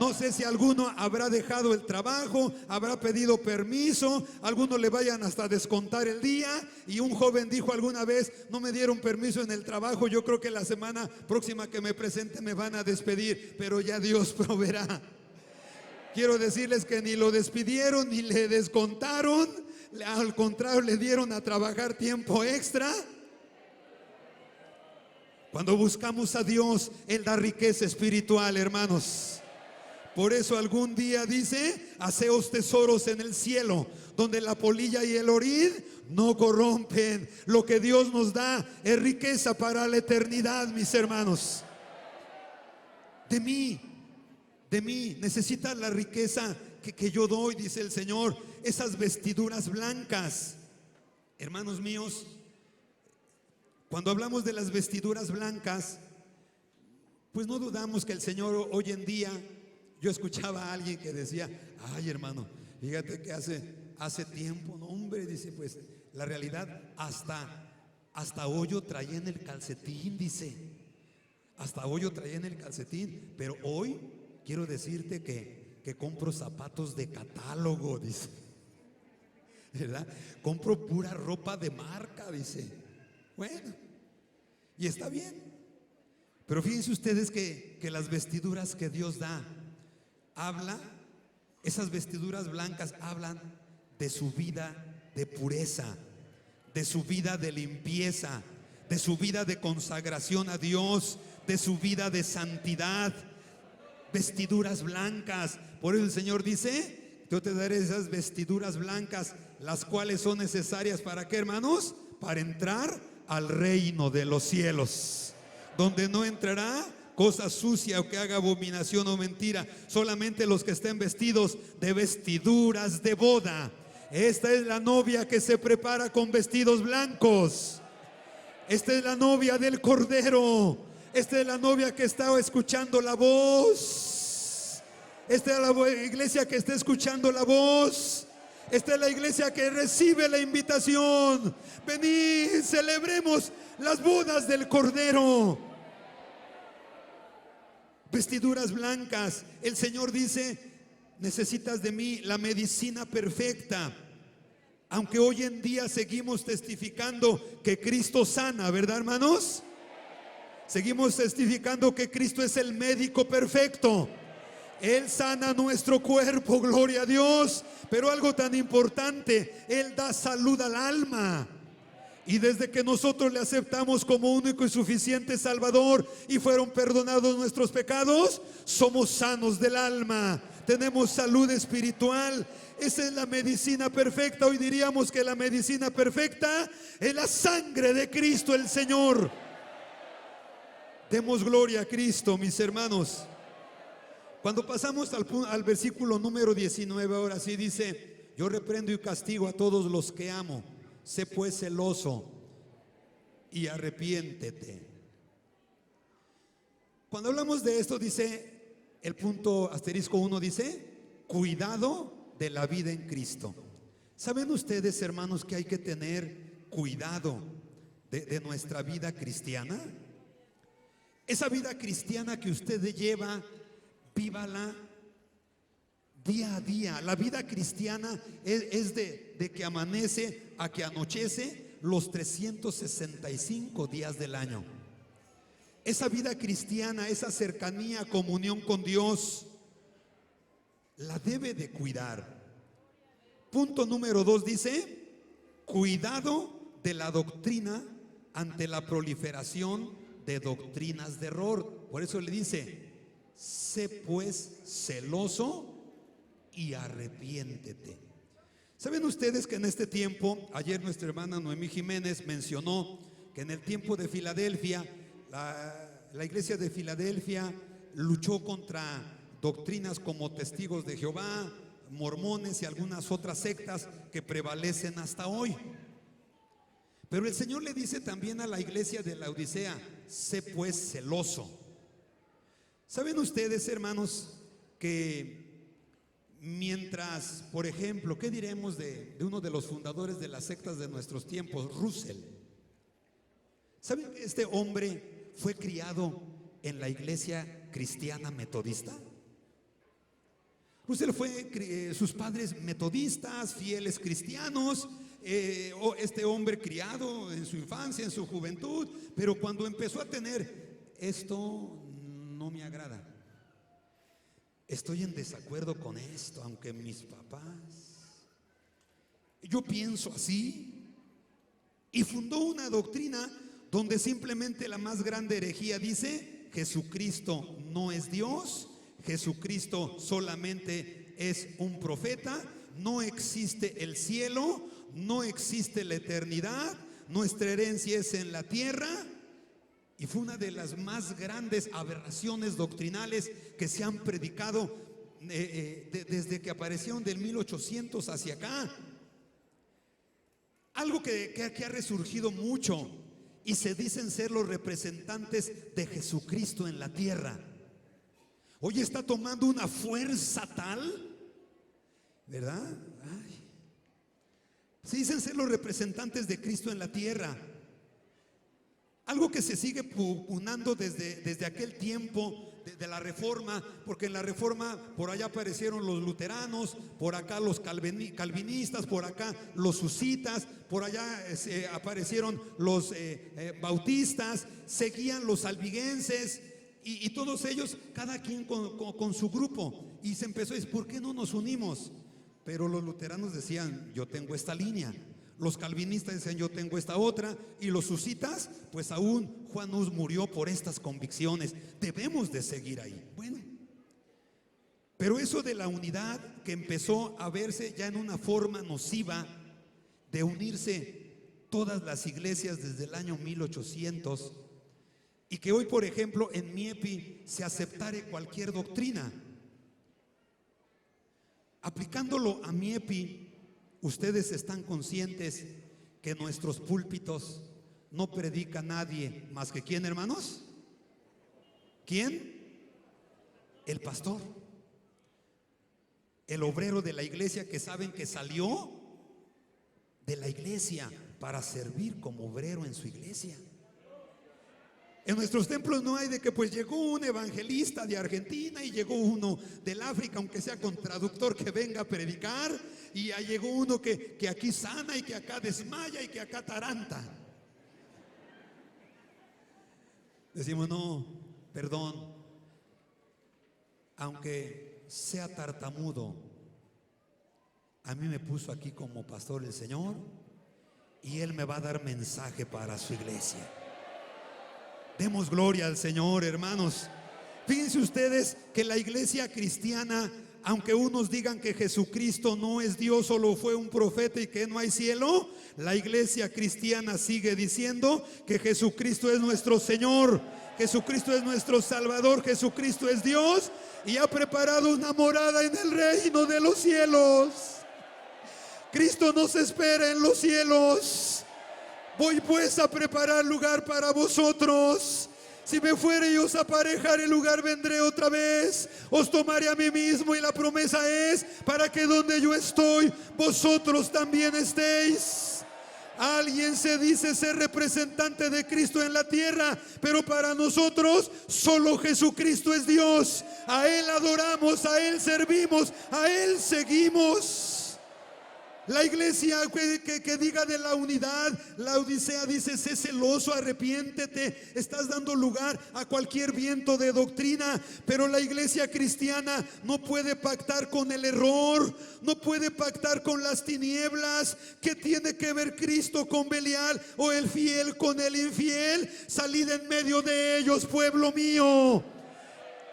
No sé si alguno habrá dejado el trabajo, habrá pedido permiso, algunos le vayan hasta descontar el día. Y un joven dijo alguna vez: no me dieron permiso en el trabajo, yo creo que la semana próxima que me presente me van a despedir, pero ya Dios proveerá. Quiero decirles que ni lo despidieron ni le descontaron, al contrario, le dieron a trabajar tiempo extra. Cuando buscamos a Dios, Él da riqueza espiritual, hermanos. Por eso algún día dice: haceos tesoros en el cielo, donde la polilla y el orín no corrompen. Lo que Dios nos da es riqueza para la eternidad, mis hermanos. De mí necesitas la riqueza que yo doy, dice el Señor. Esas vestiduras blancas, hermanos míos, cuando hablamos de las vestiduras blancas, pues no dudamos que el Señor hoy en día... Yo escuchaba a alguien que decía: ay, hermano, fíjate que hace tiempo, no, hombre, dice, pues la realidad hasta hoyo traía en el calcetín, dice, hasta hoyo traía en el calcetín, pero hoy quiero decirte que compro zapatos de catálogo, dice, ¿verdad? Compro pura ropa de marca, dice. Bueno, y está bien, pero fíjense ustedes que las vestiduras que Dios da, esas vestiduras blancas hablan de su vida de pureza, de su vida de limpieza, de su vida de consagración a Dios, de su vida de santidad. Vestiduras blancas. Por eso el Señor dice: yo te daré esas vestiduras blancas, las cuales son necesarias ¿para qué, hermanos? Para entrar al reino de los cielos, donde no entrará cosa sucia o que haga abominación o mentira, solamente los que estén vestidos de vestiduras de boda. Esta es la novia que se prepara con vestidos blancos. Esta es la novia del Cordero. Esta es la novia que está escuchando la voz. Esta es la iglesia que está escuchando la voz. Esta es la iglesia que recibe la invitación. Venid, celebremos las bodas del Cordero. Vestiduras blancas. El Señor dice: necesitas de mí la medicina perfecta. Aunque hoy en día seguimos testificando que Cristo sana, ¿verdad, hermanos? Seguimos testificando que Cristo es el médico perfecto. Él sana nuestro cuerpo, gloria a Dios. Pero algo tan importante, Él da salud al alma. Y desde que nosotros le aceptamos como único y suficiente Salvador y fueron perdonados nuestros pecados, somos sanos del alma, tenemos salud espiritual. Esa es la medicina perfecta. Hoy diríamos que la medicina perfecta es la sangre de Cristo el Señor. Demos gloria a Cristo, mis hermanos. Cuando pasamos al versículo número 19, ahora sí dice: yo reprendo y castigo a todos los que amo. Sé pues celoso y arrepiéntete. Cuando hablamos de esto, dice el punto asterisco 1, dice: cuidado de la vida en Cristo. ¿Saben ustedes, hermanos, que hay que tener cuidado de nuestra vida cristiana? Esa vida cristiana que usted lleva, vívala día a día. La vida cristiana es de que amanece a que anochece los 365 días del año. Esa vida cristiana, esa cercanía, comunión con Dios, la debe de cuidar. Punto número 2 dice: cuidado de la doctrina ante la proliferación de doctrinas de error. Por eso le dice: sé pues celoso y arrepiéntete. ¿Saben ustedes que en este tiempo, ayer nuestra hermana Noemí Jiménez mencionó que en el tiempo de Filadelfia, la iglesia de Filadelfia luchó contra doctrinas como testigos de Jehová, mormones y algunas otras sectas que prevalecen hasta hoy? Pero el Señor le dice también a la iglesia de Laodicea: sé pues celoso. ¿Saben ustedes, hermanos, que mientras, por ejemplo, ¿qué diremos de uno de los fundadores de las sectas de nuestros tiempos, Russell? ¿Saben que este hombre fue criado en la iglesia cristiana metodista? Russell fue, sus padres metodistas, fieles cristianos. Este hombre criado en su infancia, en su juventud, pero cuando empezó a tener: esto no me agrada, estoy en desacuerdo con esto, aunque mis papás, yo pienso así. Y fundó una doctrina donde simplemente la más grande herejía dice: Jesucristo no es Dios, Jesucristo solamente es un profeta, no existe el cielo, no existe la eternidad, nuestra herencia es en la tierra. Y fue una de las más grandes aberraciones doctrinales que se han predicado desde que aparecieron del 1800 hacia acá. Algo que ha resurgido mucho, y se dicen ser los representantes de Jesucristo en la tierra. Hoy está tomando una fuerza tal, ¿verdad? Ay. Se dicen ser los representantes de Cristo en la tierra. Algo que se sigue pugnando desde aquel tiempo de la Reforma, porque en la Reforma por allá aparecieron los luteranos, por acá los calvinistas, por acá los husitas, por allá aparecieron los bautistas, seguían los albigenses y todos ellos, cada quien con su grupo. Y se empezó a decir: ¿por qué no nos unimos? Pero los luteranos decían: yo tengo esta línea. Los calvinistas decían: yo tengo esta otra. Y los husitas, pues aún Juan Hus murió por estas convicciones. Debemos de seguir ahí. Bueno, pero eso de la unidad, que empezó a verse ya en una forma nociva, de unirse todas las iglesias desde el año 1800, y que hoy, por ejemplo, en Miepi se aceptare cualquier doctrina. Aplicándolo a Miepi, ustedes están conscientes que en nuestros púlpitos no predica nadie más que ¿quién, hermanos? ¿Quién? El pastor, el obrero de la iglesia, que saben que salió de la iglesia para servir como obrero en su iglesia. En nuestros templos no hay de que pues llegó un evangelista de Argentina y llegó uno del África, aunque sea con traductor, que venga a predicar, y ya llegó uno que aquí sana y que acá desmaya y que acá taranta. Decimos: no, perdón, aunque sea tartamudo. A mí me puso aquí como pastor el Señor y Él me va a dar mensaje para su iglesia. Demos gloria al Señor, hermanos. Fíjense ustedes que la iglesia cristiana, aunque unos digan que Jesucristo no es Dios, solo fue un profeta y que no hay cielo, la iglesia cristiana sigue diciendo que Jesucristo es nuestro Señor, Jesucristo es nuestro Salvador, Jesucristo es Dios y ha preparado una morada en el reino de los cielos. Cristo nos espera en los cielos. Voy pues a preparar lugar para vosotros. Si me fuere y os aparejare el lugar, vendré otra vez, os tomaré a mí mismo, y la promesa es para que donde yo estoy, vosotros también estéis. Alguien se dice ser representante de Cristo en la tierra, pero para nosotros solo Jesucristo es Dios. A Él adoramos, a Él servimos, a Él seguimos. La iglesia que diga de la unidad, la Odisea dice: sé celoso, arrepiéntete. Estás dando lugar a cualquier viento de doctrina. Pero la iglesia cristiana no puede pactar con el error, no puede pactar con las tinieblas. ¿Qué tiene que ver Cristo con Belial o el fiel con el infiel? Salid en medio de ellos, pueblo mío.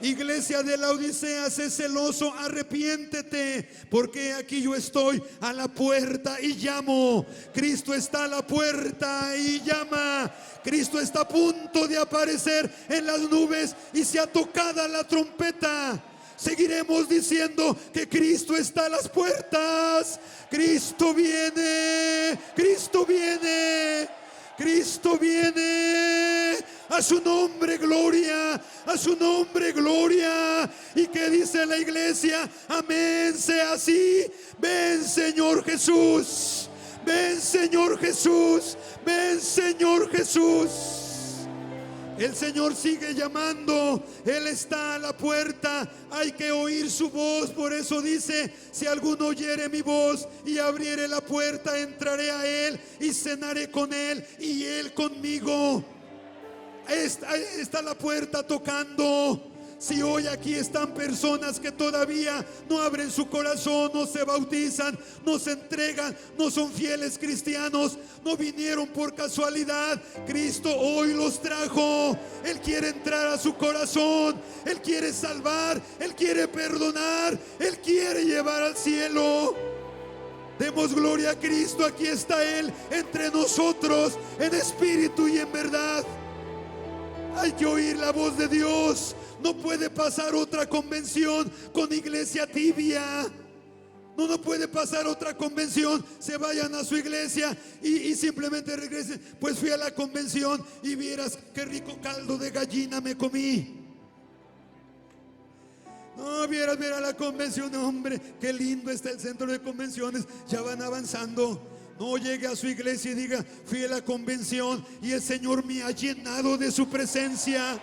Iglesia de la Odisea, sé celoso, arrepiéntete, porque aquí yo estoy a la puerta y llamo. Cristo está a la puerta y llama. Cristo está a punto de aparecer en las nubes y se ha tocado la trompeta. Seguiremos diciendo que Cristo está a las puertas. Cristo viene, Cristo viene, Cristo viene. A su nombre gloria, a su nombre gloria. ¿Y qué dice la iglesia? Amén, sea así. Ven, Señor Jesús, ven, Señor Jesús, ven, Señor Jesús. El Señor sigue llamando, Él está a la puerta, hay que oír su voz. Por eso dice: si alguno oyere mi voz y abriere la puerta, entraré a Él y cenaré con Él y Él conmigo. Está la puerta tocando. Si hoy aquí están personas que todavía no abren su corazón, no se bautizan, no se entregan, no son fieles cristianos, no vinieron por casualidad, Cristo hoy los trajo. Él quiere entrar a su corazón, Él quiere salvar, Él quiere perdonar, Él quiere llevar al cielo. Demos gloria a Cristo. Aquí está Él entre nosotros, en espíritu y en verdad. Hay que oír la voz de Dios. No puede pasar otra convención con iglesia tibia. No puede pasar otra convención. Se vayan a su iglesia y simplemente regresen. Pues fui a la convención y vieras qué rico caldo de gallina me comí. No, vieras ver a la convención, hombre, qué lindo está el centro de convenciones. Ya van avanzando. No llegue a su iglesia y diga: fui a la convención y el Señor me ha llenado de su presencia.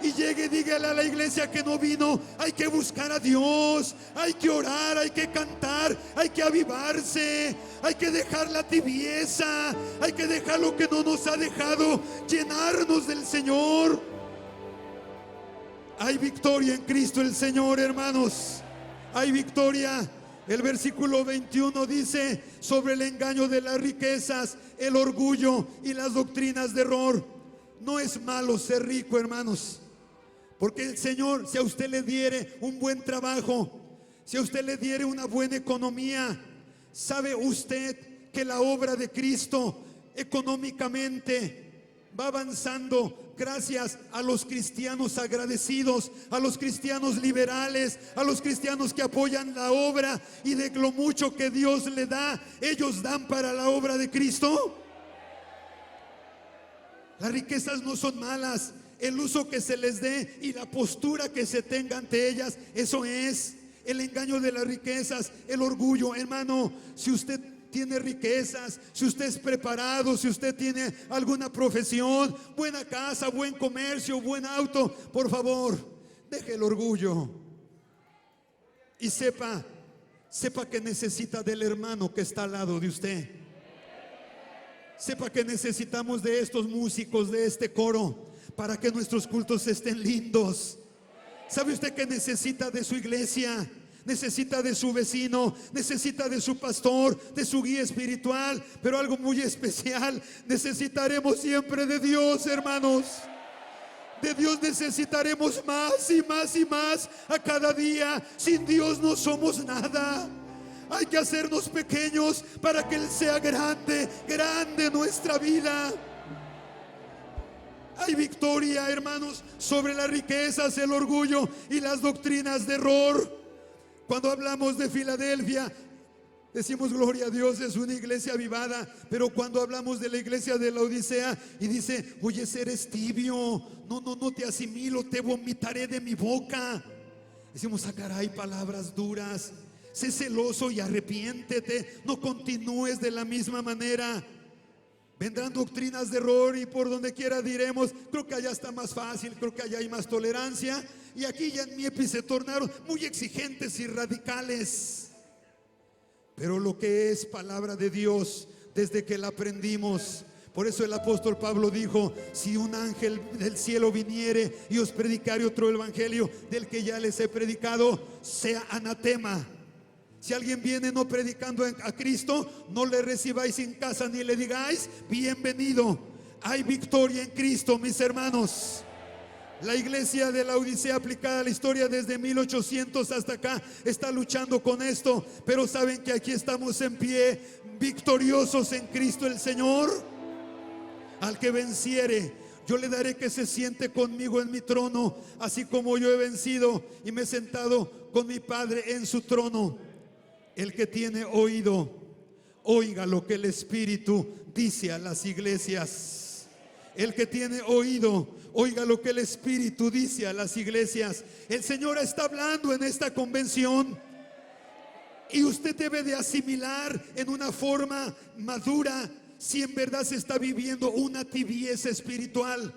Y llegue y dígale a la iglesia que no vino: hay que buscar a Dios, hay que orar, hay que cantar, hay que avivarse, hay que dejar la tibieza, hay que dejar lo que no nos ha dejado llenarnos del Señor. Hay victoria en Cristo el Señor, hermanos. Hay victoria. El versículo 21 dice sobre el engaño de las riquezas, el orgullo y las doctrinas de error. No es malo ser rico, hermanos, porque el Señor, si a usted le diere un buen trabajo, si a usted le diere una buena economía, ¿sabe usted que la obra de Cristo económicamente va avanzando gracias a los cristianos agradecidos, a los cristianos liberales, a los cristianos que apoyan la obra, y de lo mucho que Dios le da, ellos dan para la obra de Cristo? Las riquezas no son malas, el uso que se les dé y la postura que se tenga ante ellas, eso es. El engaño de las riquezas, el orgullo, hermano, si usted tiene riquezas, si usted es preparado, si usted tiene alguna profesión, buena casa, buen comercio, buen auto, por favor, deje el orgullo y sepa que necesita del hermano que está al lado de usted. Sepa que necesitamos de estos músicos, de este coro, para que nuestros cultos estén lindos. ¿Sabe usted que necesita de su iglesia? Necesita de su vecino, necesita de su pastor, de su guía espiritual, pero algo muy especial, necesitaremos siempre de Dios, hermanos. De Dios necesitaremos más y más y más a cada día. Sin Dios no somos nada. Hay que hacernos pequeños para que Él sea grande, grande en nuestra vida. Hay victoria, hermanos, sobre las riquezas, el orgullo y las doctrinas de error. Cuando hablamos de Filadelfia, decimos gloria a Dios, es una iglesia avivada. Pero cuando hablamos de la iglesia de la Odisea y dice, oye, eres tibio, no te asimilo, te vomitaré de mi boca. Decimos, caray, palabras duras. Sé celoso y arrepiéntete, no continúes de la misma manera. Vendrán doctrinas de error y por donde quiera diremos, creo que allá está más fácil, creo que allá hay más tolerancia. Y aquí ya en Miepi se tornaron muy exigentes y radicales. Pero lo que es palabra de Dios, desde que la aprendimos, por eso el apóstol Pablo dijo, si un ángel del cielo viniere y os predicare otro evangelio del que ya les he predicado, sea anatema. Si alguien viene no predicando a Cristo, no le recibáis en casa ni le digáis bienvenido. Hay victoria en Cristo, mis hermanos. La iglesia de la Odisea, aplicada a la historia desde 1800 hasta acá, está luchando con esto. Pero saben que aquí estamos en pie, victoriosos en Cristo el Señor. Al que venciere, yo le daré que se siente conmigo en mi trono, así como yo he vencido y me he sentado con mi Padre en su trono. El que tiene oído, oiga lo que el Espíritu dice a las iglesias. El que tiene oído, oiga lo que el Espíritu dice a las iglesias. El Señor está hablando en esta convención y usted debe de asimilar en una forma madura si en verdad se está viviendo una tibieza espiritual.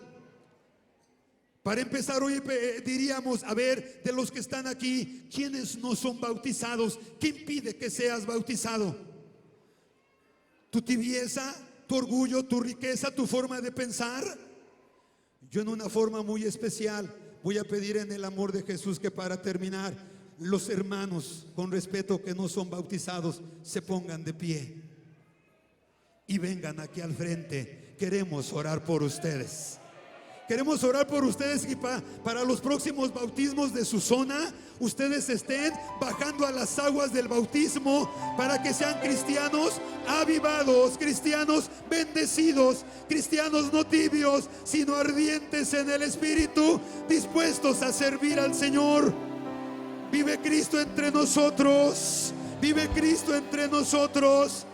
Para empezar hoy diríamos, a ver, de los que están aquí, ¿quiénes no son bautizados? ¿Qué impide que seas bautizado? ¿Tu tibieza, tu orgullo, tu riqueza, tu forma de pensar? Yo en una forma muy especial voy a pedir en el amor de Jesús que para terminar, los hermanos con respeto que no son bautizados se pongan de pie y vengan aquí al frente. Queremos orar por ustedes. Queremos orar por ustedes y para los próximos bautismos de su zona, ustedes estén bajando a las aguas del bautismo para que sean cristianos avivados, cristianos bendecidos, cristianos no tibios, sino ardientes en el Espíritu, dispuestos a servir al Señor. Vive Cristo entre nosotros, vive Cristo entre nosotros.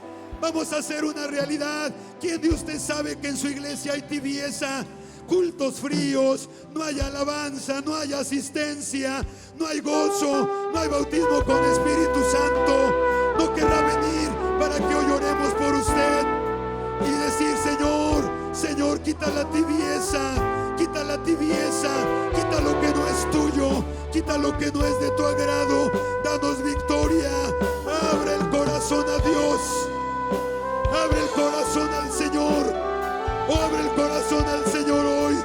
Vamos a hacer una realidad. ¿Quién de ustedes sabe que en su iglesia hay tibieza? Cultos fríos, no hay alabanza, no hay asistencia, no hay gozo, no hay bautismo con Espíritu Santo. No querrá venir para que hoy oremos por usted y decir, Señor, quita la tibieza, quita la tibieza, quita lo que no es tuyo, quita lo que no es de tu agrado, danos victoria. Abre el corazón a Dios, abre el corazón al Señor. Abre el corazón al Señor hoy.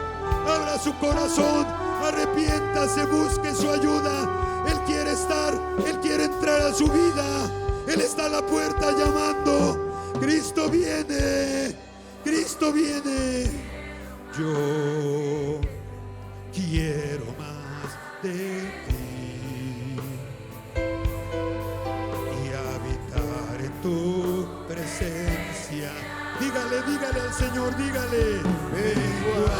Abra su corazón. Arrepiéntase, busque su ayuda. Él quiere estar, Él quiere entrar a su vida. Él está a la puerta llamando. Cristo viene, Cristo viene. Yo quiero más de ti y habitar en tu presencia. Dígale al Señor, dígale. Vengo a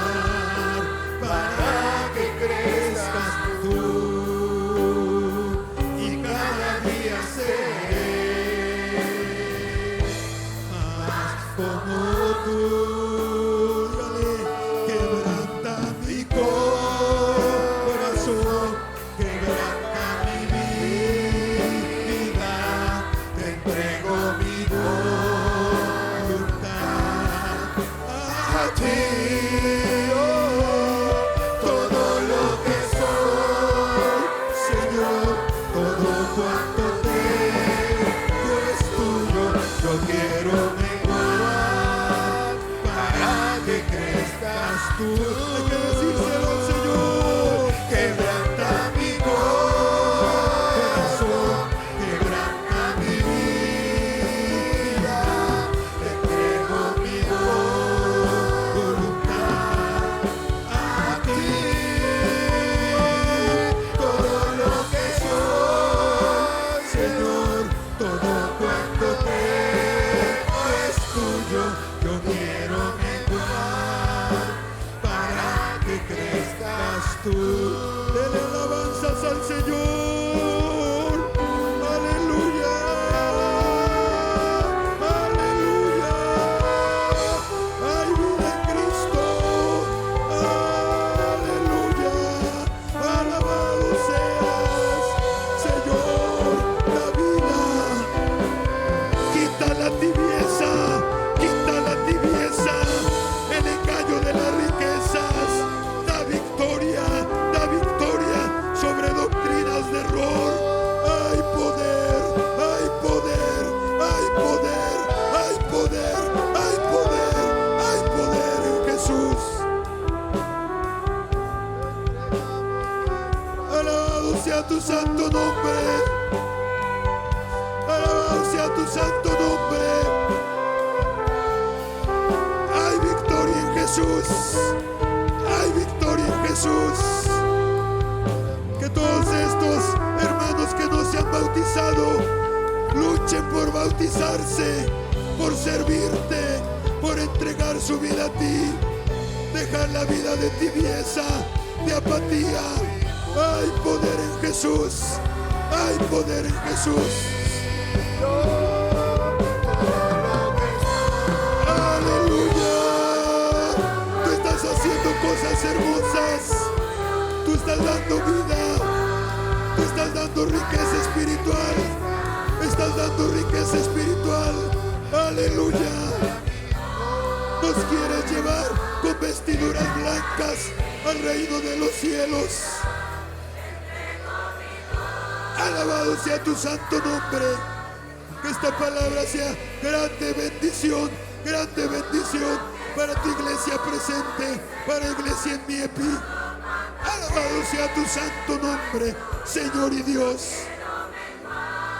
orar para que crezcas tú y cada día seré más como tú. Dígale, quebranta mi corazón, quebranta mi vida, te entrego mi voz. Todo lo que soy, Señor, todo cuanto tengo es tuyo. Yo quiero menguar para que crezcas tú. Hay que decírselo al Señor. Quebranta tú. Dele alabanzas al Señor. Aleluya. Aleluya. Hay vida en Cristo. Aleluya. Alabado seas, Señor. La vida. Quita la tibieza. Quita la tibieza. El engaño de las riquezas. Da victoria sobre doctrinas de error. Hay poder, hay poder, hay poder, hay poder, hay poder, hay poder en Jesús. Alabado sea tu santo nombre. Alabado sea tu santo nombre. Hay victoria en Jesús. Hay victoria en Jesús. Que todos estos hermanos que no se han bautizado luchen por bautizarse, por servirte, por entregar su vida a ti, dejar la vida de tibieza, de apatía. Hay poder en Jesús. Hay poder en Jesús. Aleluya. Tú estás haciendo cosas hermosas. Tú estás dando vida. Tú estás dando riqueza espiritual. Estás dando riqueza espiritual. Aleluya. Nos quieres llevar con vestiduras blancas al reino de los cielos. Alabado sea tu santo nombre. Que esta palabra sea grande bendición para tu iglesia presente, para iglesia en Miepi. Alabado sea tu santo nombre, Señor y Dios.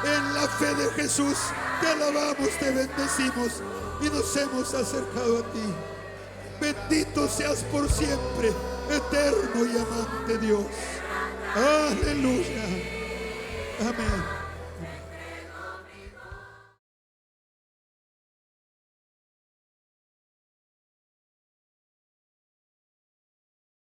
En la fe de Jesús te alabamos, te bendecimos y nos hemos acercado a ti. Bendito seas por siempre, eterno y amante Dios. Aleluya. Amén.